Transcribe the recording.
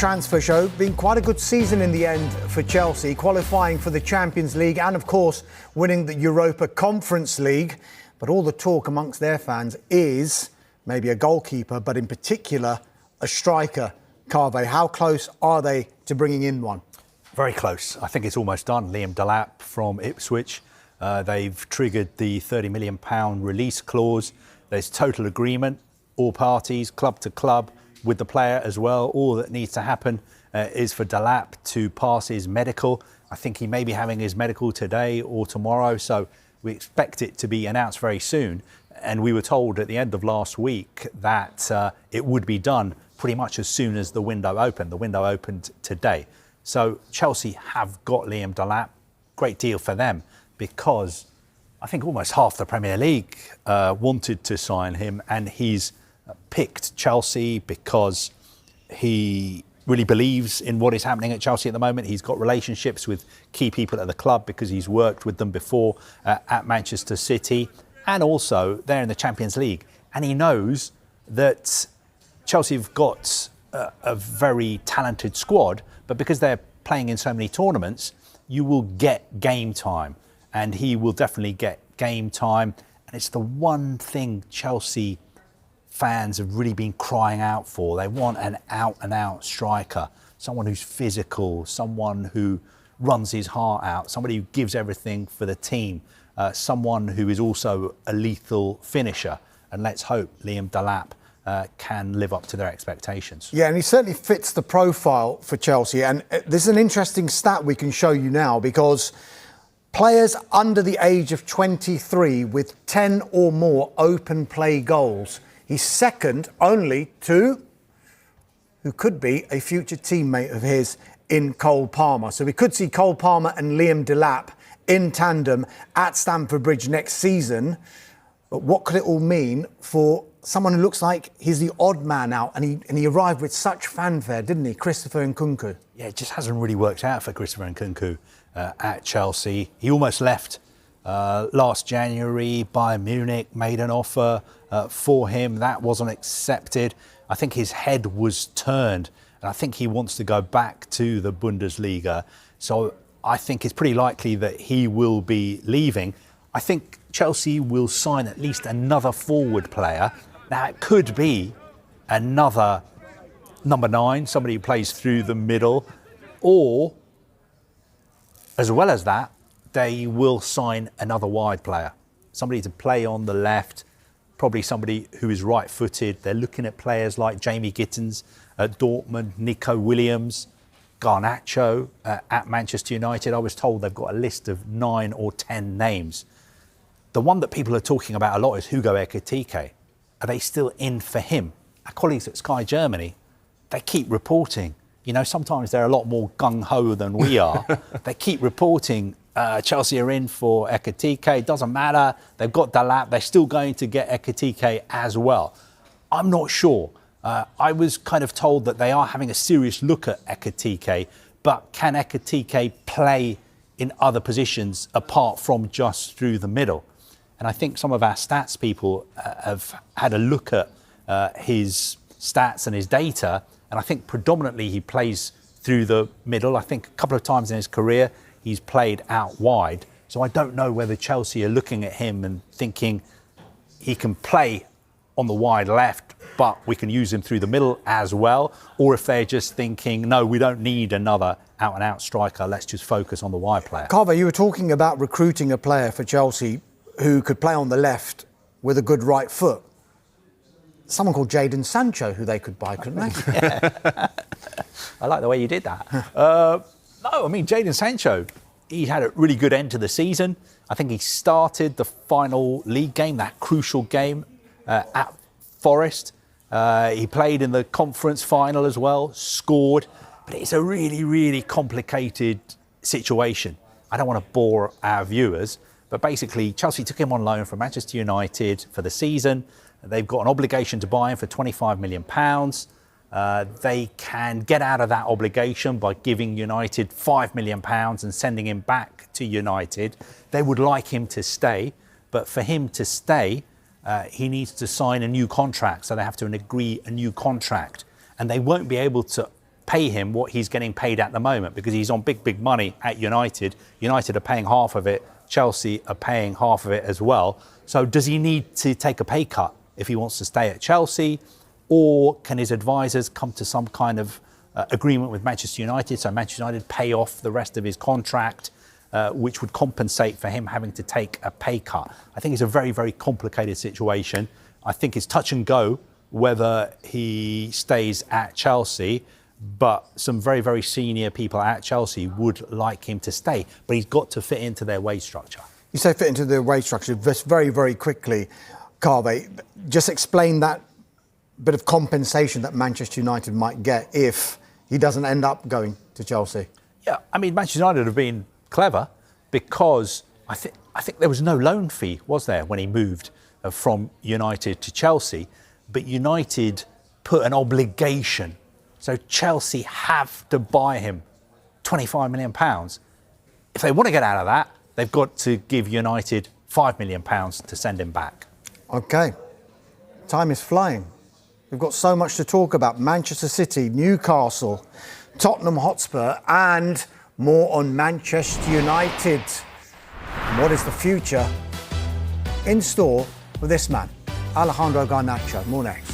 transfer show. Been quite a good season in the end for Chelsea, qualifying for the Champions League and, of course, winning the Europa Conference League. But all the talk amongst their fans is maybe a goalkeeper, but in particular, a striker. Carve, how close are they to bringing in one? Very close. I think it's almost done. Liam Delap from Ipswich. They've triggered the £30 million release clause. There's total agreement, all parties, club to club, with the player as well. All that needs to happen is for Delap to pass his medical. I think he may be having his medical today or tomorrow, so we expect it to be announced very soon. And we were told at the end of last week that it would be done pretty much as soon as the window opened. The window opened today. So Chelsea have got Liam Delap. Great deal for them, because I think almost half the Premier League wanted to sign him, and he's picked Chelsea because he really believes in what is happening at Chelsea at the moment. He's got relationships with key people at the club because he's worked with them before at Manchester City, and also they're in the Champions League. And he knows that Chelsea have got a very talented squad, but because they're playing in so many tournaments, you will get game time, and he will definitely get game time. And it's the one thing Chelsea fans have really been crying out for. They want an out-and-out striker, someone who's physical, someone who runs his heart out, somebody who gives everything for the team, someone who is also a lethal finisher. And let's hope Liam Delap can live up to their expectations. Yeah, and he certainly fits the profile for Chelsea. And this is an interesting stat we can show you now, because players under the age of 23 with 10 or more open play goals, he's second only to who could be a future teammate of his in Cole Palmer. So we could see Cole Palmer and Liam Delap in tandem at Stamford Bridge next season. But what could it all mean for someone who looks like he's the odd man out, and he arrived with such fanfare, didn't he, Christopher Nkunku? Yeah, it just hasn't really worked out for Christopher Nkunku at Chelsea. He almost left last January. Bayern Munich made an offer for him. That wasn't accepted. I think his head was turned, and I think he wants to go back to the Bundesliga. So I think it's pretty likely that he will be leaving. I think Chelsea will sign at least another forward player. Now, it could be another number 9, somebody who plays through the middle, or, as well as that, they will sign another wide player, somebody to play on the left, probably somebody who is right-footed. They're looking at players like Jamie Gittins at Dortmund, Nico Williams, Garnacho at Manchester United. I was told they've got a list of 9 or 10 names. The one that people are talking about a lot is Hugo Ekitike. Are they still in for him? Our colleagues at Sky Germany, they keep reporting. You know, sometimes they're a lot more gung-ho than we are. They keep reporting Chelsea are in for Ekitike. It doesn't matter. They've got Delap. They're still going to get Ekitike as well. I'm not sure. I was kind of told that they are having a serious look at Ekitike, but can Ekitike play in other positions apart from just through the middle? And I think some of our stats people have had a look at his stats and his data, and I think predominantly he plays through the middle. I think a couple of times in his career he's played out wide. So I don't know whether Chelsea are looking at him and thinking he can play on the wide left, but we can use him through the middle as well, or if they're just thinking, no, we don't need another out-and-out striker, let's just focus on the wide player. Carver, you were talking about recruiting a player for Chelsea who could play on the left with a good right foot. Someone called Jadon Sancho, who they could buy, couldn't they? Yeah. I like the way you did that. No, I mean, Jadon Sancho, he had a really good end to the season. I think he started the final league game, that crucial game at Forest. He played in the conference final as well, scored. But it's a really, really complicated situation. I don't want to bore our viewers, but basically Chelsea took him on loan from Manchester United for the season. They've got an obligation to buy him for £25 million. They can get out of that obligation by giving United £5 million and sending him back to United. They would like him to stay, but for him to stay, he needs to sign a new contract. So they have to agree a new contract, and they won't be able to pay him what he's getting paid at the moment, because he's on big money at United. United are paying half of it. Chelsea are paying half of it as well. So does he need to take a pay cut if he wants to stay at Chelsea? Or can his advisors come to some kind of agreement with Manchester United, so Manchester United pay off the rest of his contract, which would compensate for him having to take a pay cut? I think it's a very complicated situation. I think it's touch and go whether he stays at Chelsea, but some very senior people at Chelsea would like him to stay, but he's got to fit into their wage structure. You say fit into their wage structure. Just very quickly, Kaveh, just explain that bit of compensation that Manchester United might get if he doesn't end up going to Chelsea. Yeah, I mean, Manchester United have been clever, because I think there was no loan fee, was there, when he moved from United to Chelsea? But United put an obligation, so Chelsea have to buy him £25 million. If they want to get out of that, they've got to give United £5 million to send him back. Okay, time is flying. We've got so much to talk about. Manchester City, Newcastle, Tottenham Hotspur, and more on Manchester United. And what is the future in store for this man, Alejandro Garnacho? More next.